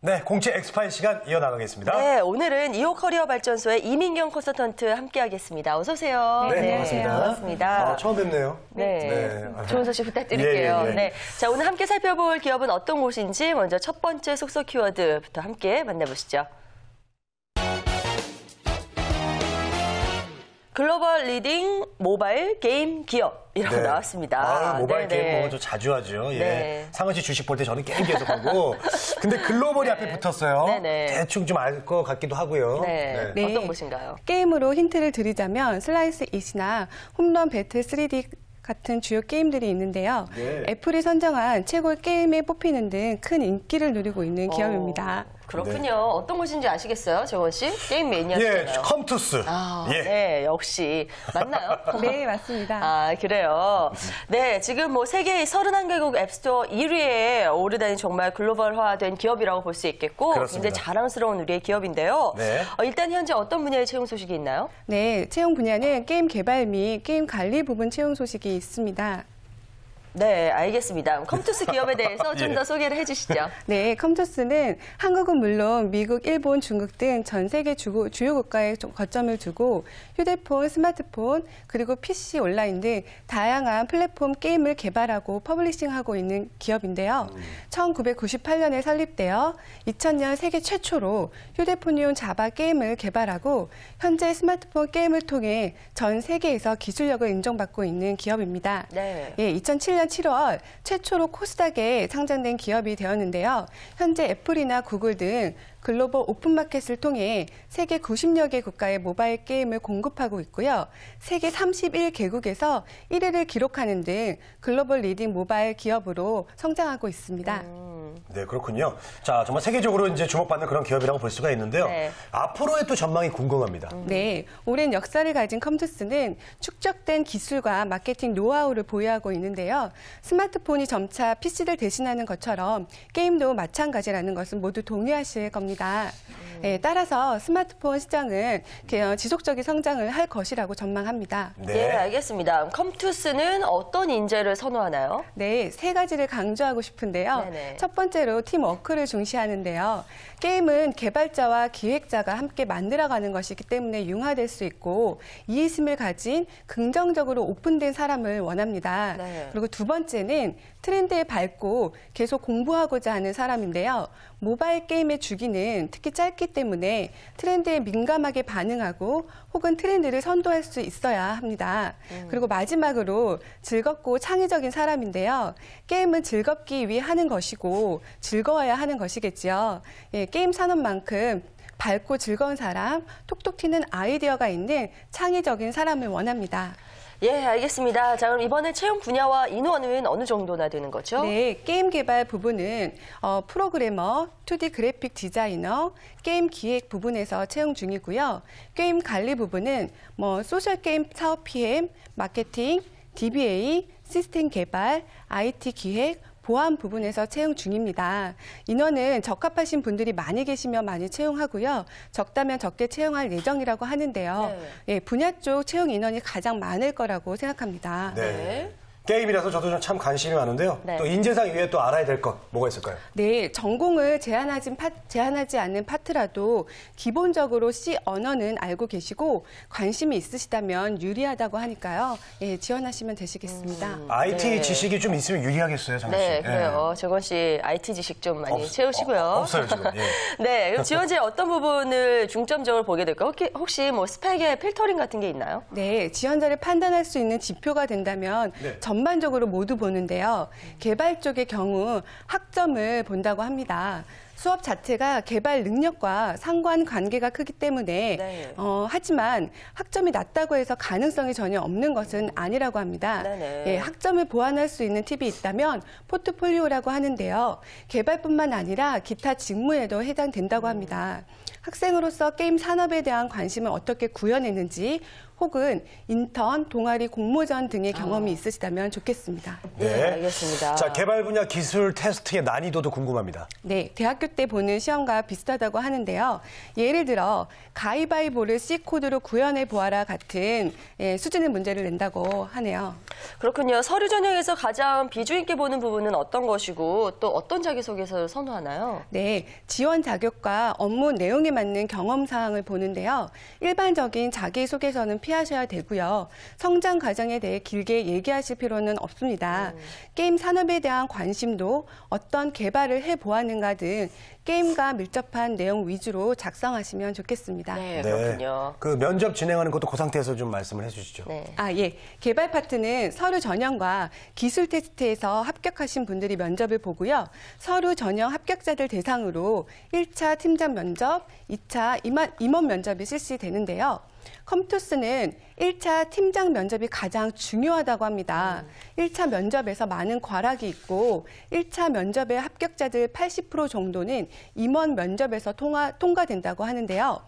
네, 공채 엑스파일 시간 이어나가겠습니다. 네, 오늘은 2호 커리어 발전소의 이민경 컨설턴트 함께하겠습니다. 어서 오세요. 네, 반갑습니다. 반갑습니다. 처음 뵙네요. 네, 좋은 소식 부탁드릴게요. 예. 네, 자, 오늘 함께 살펴볼 기업은 어떤 곳인지 먼저 첫 번째 속속 키워드부터 함께 만나보시죠. 글로벌 리딩 모바일 게임 기업이라고 나왔습니다. 모바일 게임 뭐 저 자주 하죠. 예. 네. 상은 씨 주식 볼 때 저는 게임 계속 하고. 근데 글로벌이 앞에 붙었어요. 네네. 대충 좀 알 것 같기도 하고요. 네. 네. 어떤 곳인가요? 게임으로 힌트를 드리자면 슬라이스 잇이나 홈런 배틀 3D 같은 주요 게임들이 있는데요. 네. 애플이 선정한 최고의 게임에 뽑히는 등 큰 인기를 누리고 있는 기업입니다. 그렇군요. 네. 어떤 곳인지 아시겠어요, 정원 씨? 게임 매니아시잖아요. 예, 컴투스. 예. 네, 역시. 맞나요? 네, 맞습니다. 아, 그래요. 네, 지금 뭐 세계 31개국 앱스토어 1위에 오르다니 정말 글로벌화된 기업이라고 볼 수 있겠고, 그렇습니다. 굉장히 자랑스러운 우리의 기업인데요. 네. 일단 현재 어떤 분야의 채용 소식이 있나요? 네, 채용 분야는 게임 개발 및 게임 관리 부분 채용 소식이 있습니다. 네, 알겠습니다. 컴투스 기업에 대해서 좀 예. 더 소개를 해주시죠. 네, 컴투스는 한국은 물론 미국, 일본, 중국 등 전 세계 주요 국가에 거점을 두고 휴대폰, 스마트폰, 그리고 PC 온라인 등 다양한 플랫폼 게임을 개발하고 퍼블리싱하고 있는 기업인데요. 1998년에 설립되어 2000년 세계 최초로 휴대폰용 자바 게임을 개발하고 현재 스마트폰 게임을 통해 전 세계에서 기술력을 인정받고 있는 기업입니다. 네. 예, 2007년 7월 최초로 코스닥에 상장된 기업이 되었는데요. 현재 애플이나 구글 등 글로벌 오픈마켓을 통해 세계 90여 개 국가의 모바일 게임을 공급하고 있고요. 세계 31개국에서 1위를 기록하는 등 글로벌 리딩 모바일 기업으로 성장하고 있습니다. 네, 그렇군요. 자, 정말 세계적으로 이제 주목받는 그런 기업이라고 볼 수가 있는데요. 네. 앞으로의 또 전망이 궁금합니다. 네, 오랜 역사를 가진 컴투스는 축적된 기술과 마케팅 노하우를 보유하고 있는데요. 스마트폰이 점차 PC를 대신하는 것처럼 게임도 마찬가지라는 것은 모두 동의하실 겁니다. 네, 따라서 스마트폰 시장은 지속적인 성장을 할 것이라고 전망합니다. 네, 알겠습니다. 컴투스는 어떤 인재를 선호하나요? 네, 세 가지를 강조하고 싶은데요. 네네. 첫 번째로 팀워크를 중시하는데요. 게임은 개발자와 기획자가 함께 만들어가는 것이기 때문에 융화될 수 있고 이해심을 가진 긍정적으로 오픈된 사람을 원합니다. 네. 그리고 두 번째는 트렌드에 밟고 계속 공부하고자 하는 사람인데요. 모바일 게임의 주기는 특히 짧기 때문에 트렌드에 민감하게 반응하고 혹은 트렌드를 선도할 수 있어야 합니다. 그리고 마지막으로 즐겁고 창의적인 사람인데요. 게임은 즐겁기 위해 하는 것이고 즐거워야 하는 것이겠죠. 예, 게임 산업만큼 밝고 즐거운 사람, 톡톡 튀는 아이디어가 있는 창의적인 사람을 원합니다. 예, 알겠습니다. 자, 그럼 이번에 채용 분야와 인원은 어느 정도나 되는 거죠? 네, 게임 개발 부분은 프로그래머, 2D 그래픽 디자이너, 게임 기획 부분에서 채용 중이고요. 게임 관리 부분은 소셜 게임 사업 PM, 마케팅, DBA, 시스템 개발, IT 기획, 보안 부분에서 채용 중입니다. 인원은 적합하신 분들이 많이 계시면 많이 채용하고요. 적다면 적게 채용할 예정이라고 하는데요. 네. 예, 분야 쪽 채용 인원이 가장 많을 거라고 생각합니다. 네. 게임이라서 저도 좀 참 관심이 많은데요. 네. 또 인재상 이외에 또 알아야 될 것 뭐가 있을까요? 네, 전공을 제한하지 않는 파트라도 기본적으로 C 언어는 알고 계시고 관심이 있으시다면 유리하다고 하니까요. 예, 지원하시면 되시겠습니다. IT 네. 지식이 좀 있으면 유리하겠어요, 정원 씨. 네, 그래요. 재건 씨 IT 지식 좀 많이 채우시고요. 없어요, 지금. 예. 네, 그럼 지원자의 어떤 부분을 중점적으로 보게 될까요? 혹시 뭐 스펙의 필터링 같은 게 있나요? 네, 지원자를 판단할 수 있는 지표가 된다면 네. 전반적으로 모두 보는데요. 개발 쪽의 경우 학점을 본다고 합니다. 수업 자체가 개발 능력과 상관관계가 크기 때문에 네. 하지만 학점이 낮다고 해서 가능성이 전혀 없는 것은 아니라고 합니다. 네네. 예, 학점을 보완할 수 있는 팁이 있다면 포트폴리오라고 하는데요. 개발뿐만 아니라 기타 직무에도 해당된다고 합니다. 학생으로서 게임 산업에 대한 관심을 어떻게 구현했는지 혹은 인턴, 동아리, 공모전 등의 경험이 있으시다면 좋겠습니다. 네, 알겠습니다. 자, 개발 분야 기술 테스트의 난이도도 궁금합니다. 네, 대학교 때 보는 시험과 비슷하다고 하는데요. 예를 들어 가위바위보를 C코드로 구현해 보아라 같은 수준의 문제를 낸다고 하네요. 그렇군요. 서류 전형에서 가장 비중 있게 보는 부분은 어떤 것이고 또 어떤 자기소개서를 선호하나요? 네, 지원 자격과 업무 내용에 맞는 경험 사항을 보는데요. 일반적인 자기소개서는 피하셔야 되고요. 성장 과정에 대해 길게 얘기하실 필요는 없습니다. 게임 산업에 대한 관심도 어떤 개발을 해보았는가 등 게임과 밀접한 내용 위주로 작성하시면 좋겠습니다. 네, 그렇군요. 그 면접 진행하는 것도 그 상태에서 좀 말씀을 해주시죠. 네. 예. 개발 파트는 서류 전형과 기술 테스트에서 합격하신 분들이 면접을 보고요. 서류 전형 합격자들 대상으로 1차 팀장 면접, 2차 임원 면접이 실시되는데요. 컴투스는 1차 팀장 면접이 가장 중요하다고 합니다. 1차 면접에서 많은 과락이 있고 1차 면접의 합격자들 80% 정도는 임원 면접에서 통과된다고 하는데요.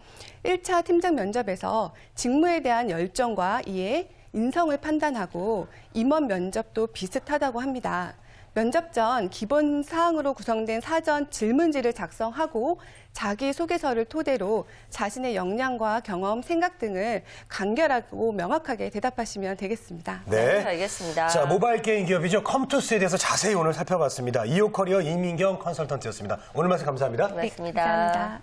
1차 팀장 면접에서 직무에 대한 열정과 이해, 인성을 판단하고 임원 면접도 비슷하다고 합니다. 면접 전 기본 사항으로 구성된 사전 질문지를 작성하고 자기소개서를 토대로 자신의 역량과 경험, 생각 등을 간결하고 명확하게 대답하시면 되겠습니다. 네, 알겠습니다. 자, 모바일 게임 기업이죠. 컴투스에 대해서 자세히 오늘 살펴봤습니다. 이호커리어 이민경 컨설턴트였습니다. 오늘 말씀 감사합니다. 고맙습니다. 감사합니다.